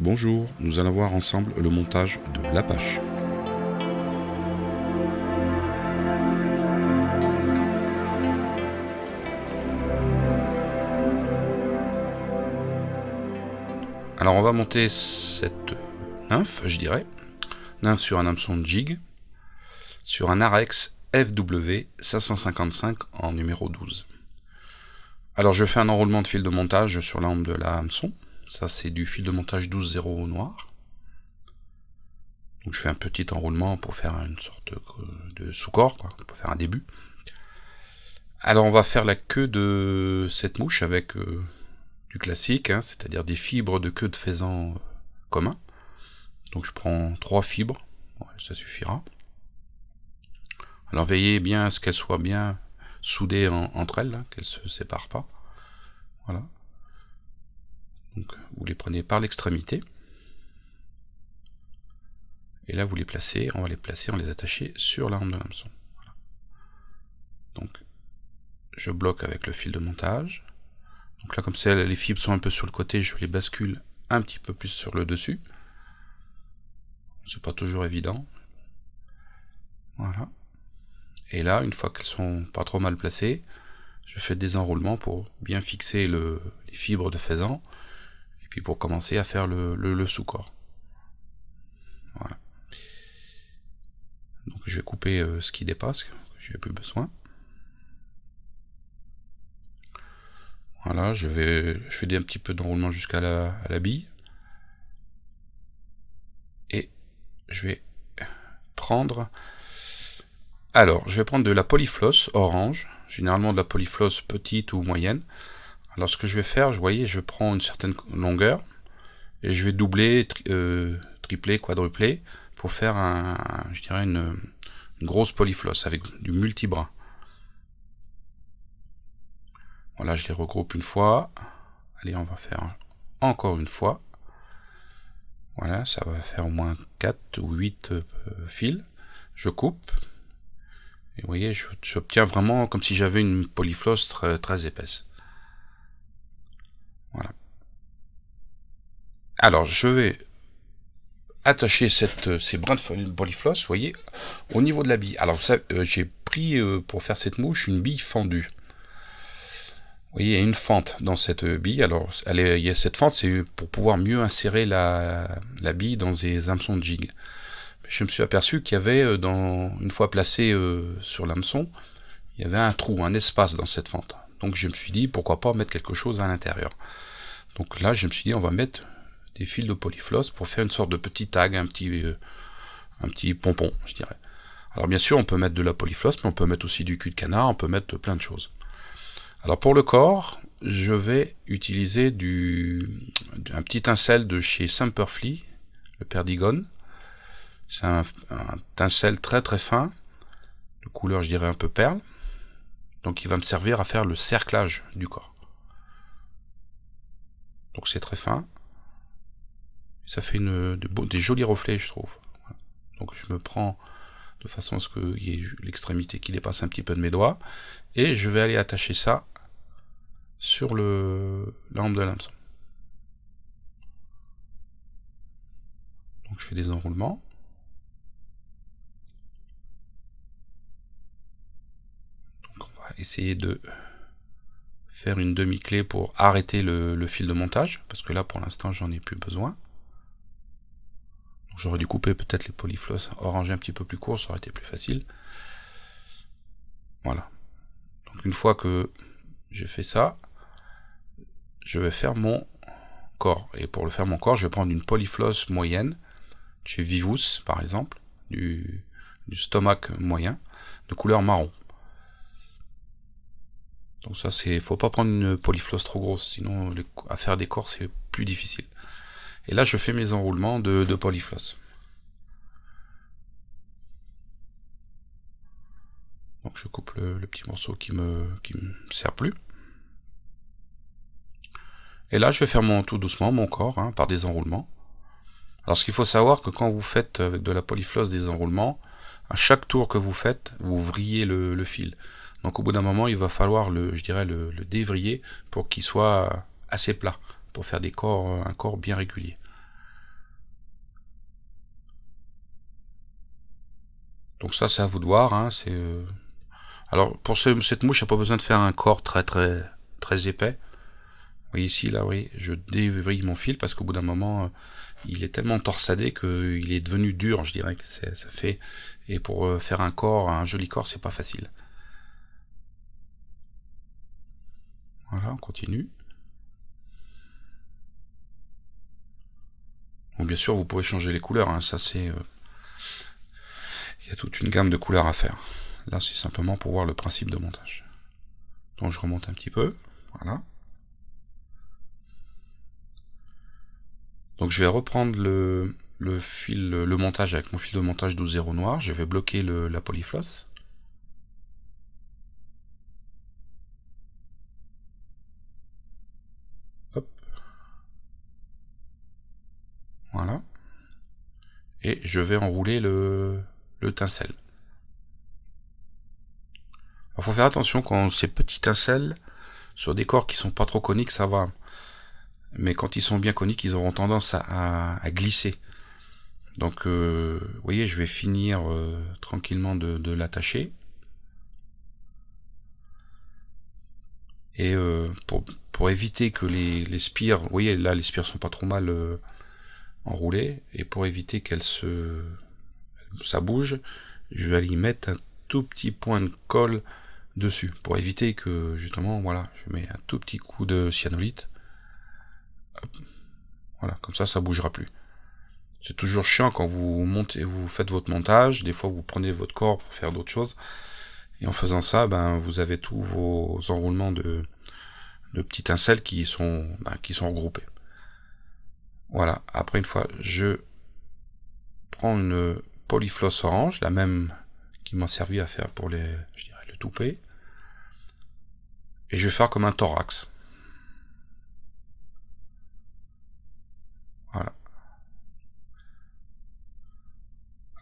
Bonjour, nous allons voir ensemble le montage de l'Apache. Alors on va monter cette nymphe, je dirais, nymphe sur un hameçon de jig, sur un Arex FW 555 en numéro 12. Alors je fais un enroulement de fil de montage sur l'ambre de la hameçon. Ça c'est du fil de montage 12-0 noir. Donc je fais un petit enroulement pour faire une sorte de sous-corps, pour faire un début. Alors on va faire la queue de cette mouche avec du classique, c'est-à-dire des fibres de queue de faisan commun. Donc je prends 3 fibres, ça suffira. Alors veillez bien à ce qu'elles soient bien soudées entre elles, qu'elles ne se séparent pas. Voilà. Donc vous les prenez par l'extrémité. Et là vous les placez, on va les attacher sur l'arme de l'hameçon. Voilà. Donc je bloque avec le fil de montage. Donc là comme ça les fibres sont un peu sur le côté, je les bascule un petit peu plus sur le dessus. C'est pas toujours évident. Voilà. Et là, une fois qu'elles sont pas trop mal placées, je fais des enroulements pour bien fixer les fibres de faisan, et puis pour commencer à faire le sous-corps. Voilà. Donc je vais couper ce qui dépasse, que je n'ai plus besoin. Voilà, je fais un petit peu d'enroulement jusqu'à la bille. Et je vais prendre... Alors, je vais prendre de la polyfloss orange, généralement de la polyfloss petite ou moyenne. Alors ce que je vais faire, vous voyez, je prends une certaine longueur, et je vais doubler, tripler, quadrupler, pour faire je dirais une grosse polyfloss avec du multibras. Voilà, je les regroupe une fois. Allez, on va faire encore une fois. Voilà, ça va faire au moins 4 ou 8 fils. Je coupe. Et vous voyez, j'obtiens vraiment comme si j'avais une polyfloss très, très épaisse. Voilà. Alors, je vais attacher ces brins de polyfloss, vous voyez, au niveau de la bille. Alors, j'ai pris pour faire cette mouche une bille fendue. Vous voyez, il y a une fente dans cette bille. Alors, il y a cette fente, c'est pour pouvoir mieux insérer la bille dans des hameçons de jig. Je me suis aperçu qu'il y avait, une fois placé sur l'hameçon, il y avait un trou, un espace dans cette fente. Donc je me suis dit, pourquoi pas mettre quelque chose à l'intérieur. Donc là, je me suis dit, on va mettre des fils de polyfloss pour faire une sorte de petit tag, un petit pompon, je dirais. Alors bien sûr, on peut mettre de la polyfloss, mais on peut mettre aussi du cul de canard, on peut mettre plein de choses. Alors pour le corps, je vais utiliser un petit tincelle de chez Semperfli, le Perdigon. C'est un tincelle très très fin, de couleur je dirais un peu perle. Donc il va me servir à faire le cerclage du corps. Donc c'est très fin. Ça fait des jolis reflets, je trouve. Donc je me prends de façon à ce qu'il y ait l'extrémité qui dépasse un petit peu de mes doigts. Et je vais aller attacher ça sur l'ambre de l'hameçon. Donc je fais des enroulements. Donc on va essayer de faire une demi-clé pour arrêter le fil de montage, parce que là pour l'instant j'en ai plus besoin. J'aurais dû couper peut-être les polyfloss orangés un petit peu plus courts, ça aurait été plus facile. Voilà. Donc une fois que j'ai fait ça, je vais faire mon corps. Et pour le faire mon corps, je vais prendre une polyfloss moyenne, chez Vivus par exemple, du stomac moyen, de couleur marron. Donc ça, faut pas prendre une polyfloss trop grosse, sinon à faire des corps c'est plus difficile. Et là, je fais mes enroulements de polyfloss. Donc je coupe le petit morceau qui me sert plus. Et là, je vais faire tout doucement mon corps, par des enroulements. Alors ce qu'il faut savoir, que quand vous faites avec de la polyfloss des enroulements, à chaque tour que vous faites, vous vrillez le fil. Donc au bout d'un moment, il va falloir le dévriller pour qu'il soit assez plat, pour faire un corps bien régulier. Donc ça, c'est à vous de voir. Hein, Alors, pour cette mouche, il n'y a pas besoin de faire un corps très épais. Vous voyez ici, là, oui, je dévrille mon fil parce qu'au bout d'un moment, il est tellement torsadé qu'il est devenu dur, je dirais que ça fait. Et pour faire un joli corps, c'est pas facile. Voilà, on continue. Bon, bien sûr, vous pouvez changer les couleurs. Hein, ça, c'est. Il y a toute une gamme de couleurs à faire. Là, c'est simplement pour voir le principe de montage. Donc, je remonte un petit peu. Voilà. Donc je vais reprendre le montage avec mon fil de montage 12-0 noir. Je vais bloquer la polyfloss. Hop. Voilà. Et je vais enrouler le tincelle. Il faut faire attention quand ces petits tincelles, sur des corps qui sont pas trop coniques, ça va. Mais quand ils sont bien coniques, ils auront tendance à glisser. Donc, vous voyez, je vais finir tranquillement de l'attacher. Et pour éviter que les spires, vous voyez, là, les spires sont pas trop mal enroulées. Et pour éviter ça bouge, je vais y mettre un tout petit point de colle dessus. Pour éviter que, justement, voilà, je mets un tout petit coup de cyanolite. Hop. Voilà, comme ça bougera plus. C'est toujours chiant quand vous faites votre montage. Des fois, vous prenez votre corps pour faire d'autres choses. Et en faisant ça, vous avez tous vos enroulements de petits tincelles qui sont regroupés. Voilà. Après, une fois, je prends une polyfloss orange, la même qui m'a servi à faire pour le toupet. Et je vais faire comme un thorax. Voilà.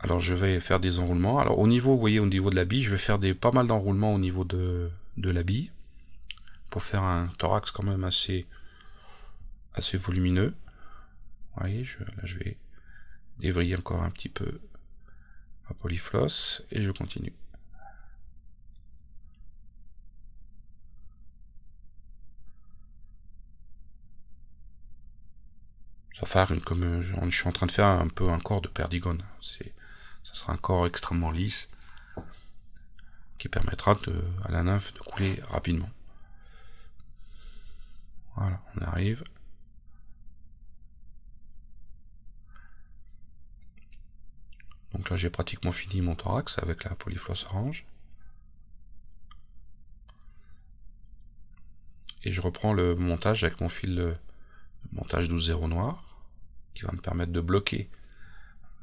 Alors je vais faire des enroulements. Alors vous voyez, au niveau de la bille, je vais faire pas mal d'enroulements au niveau de la bille. Pour faire un thorax quand même assez volumineux. Vous voyez, là je vais dévriller encore un petit peu ma polyfloss et je continue. Ça va faire comme je suis en train de faire un peu un corps de perdigone. Ça sera un corps extrêmement lisse qui permettra à la nymphe de couler rapidement. Voilà, on arrive. Donc là j'ai pratiquement fini mon thorax avec la polyfloss orange. Et je reprends le montage avec mon fil de montage 12-0 noir qui va me permettre de bloquer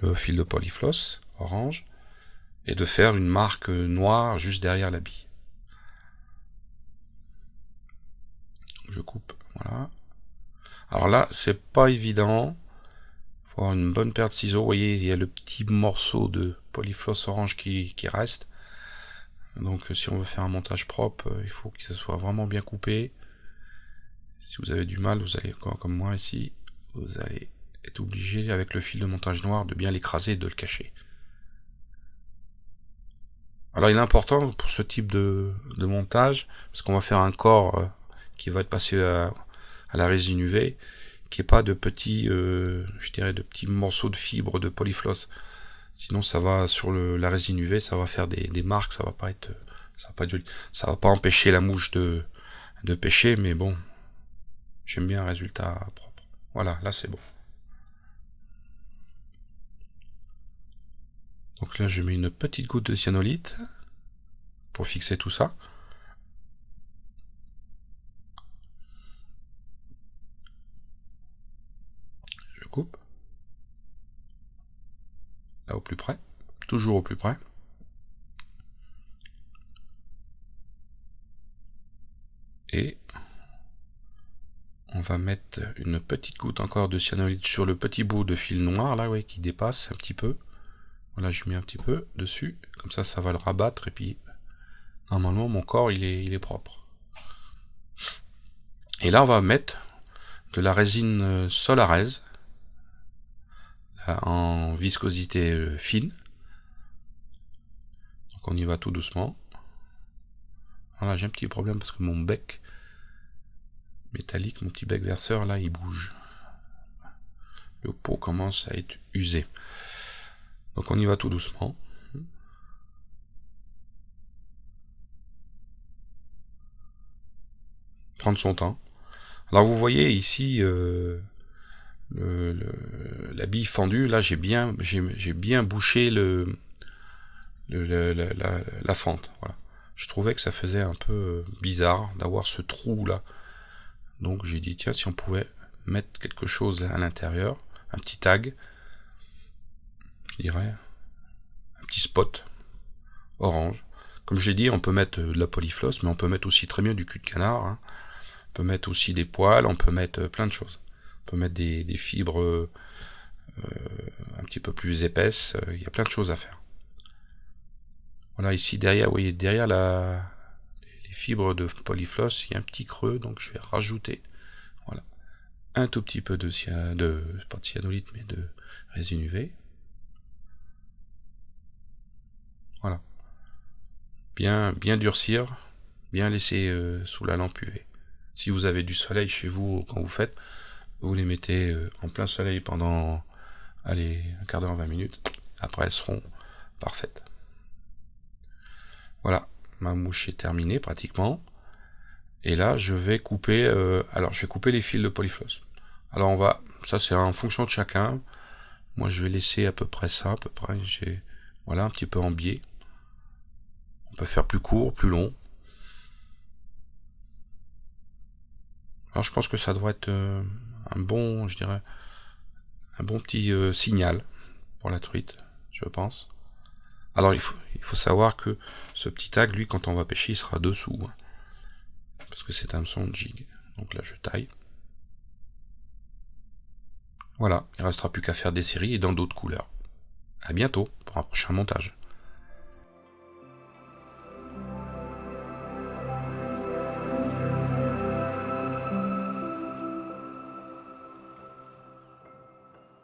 le fil de polyfloss orange et de faire une marque noire juste derrière la bille. Je coupe, voilà. Alors là, c'est pas évident. Il faut avoir une bonne paire de ciseaux. Vous voyez, il y a le petit morceau de polyfloss orange qui reste. Donc si on veut faire un montage propre, il faut que ça soit vraiment bien coupé. Si vous avez du mal, vous allez, comme moi ici, vous allez être obligé, avec le fil de montage noir, de bien l'écraser et de le cacher. Alors il est important pour ce type de montage, parce qu'on va faire un corps qui va être passé à la résine UV, qui est pas de petits, de petits morceaux de fibres de polyfloss. Sinon ça va sur la résine UV, ça va faire des marques, ça va pas être joli. Ça va pas empêcher la mouche de pêcher, mais bon, j'aime bien un résultat propre. Voilà, là c'est bon. Donc là je mets une petite goutte de cyanolite pour fixer tout ça. Je coupe. Là au plus près. Toujours au plus près. Et on va mettre une petite goutte encore de cyanolite sur le petit bout de fil noir là, qui dépasse un petit peu. Voilà, je mets un petit peu dessus, comme ça va le rabattre et puis normalement mon corps il est propre. Et là on va mettre de la résine Solarez en viscosité fine. Donc on y va tout doucement. Voilà, j'ai un petit problème parce que mon bec métallique, mon petit bec verseur là, il bouge. Le pot commence à être usé. Donc on y va tout doucement. Prendre son temps. Alors vous voyez ici la bille fendue, là j'ai bien bouché la fente. Voilà. Je trouvais que ça faisait un peu bizarre d'avoir ce trou là. Donc j'ai dit tiens, si on pouvait mettre quelque chose à l'intérieur, un petit tag, je dirais, un petit spot orange. Comme je l'ai dit, on peut mettre de la polyfloss, mais on peut mettre aussi très bien du cul de canard. Hein. On peut mettre aussi des poils, on peut mettre plein de choses. On peut mettre des fibres un petit peu plus épaisses. Il y a plein de choses à faire. Voilà, ici derrière, vous voyez, derrière les fibres de polyfloss, il y a un petit creux, donc je vais rajouter voilà, un tout petit peu pas de cyanolite, mais de résine UV. Voilà. Bien durcir, bien laisser sous la lampe UV. Si vous avez du soleil chez vous quand vous faites, vous les mettez en plein soleil pendant un quart d'heure, 20 minutes. Après, elles seront parfaites. Voilà, ma mouche est terminée pratiquement. Et là, je vais couper. Je vais couper les fils de polyfloss. Alors ça c'est en fonction de chacun. Moi, je vais laisser à peu près ça, voilà, un petit peu en biais. On peut faire plus court, plus long. Alors, je pense que ça devrait être un bon petit signal pour la truite, je pense. Alors, il faut savoir que ce petit tag, lui, quand on va pêcher, il sera dessous. Hein, parce que c'est un hameçon de jig. Donc là, je taille. Voilà, il ne restera plus qu'à faire des séries et dans d'autres couleurs. À bientôt pour un prochain montage.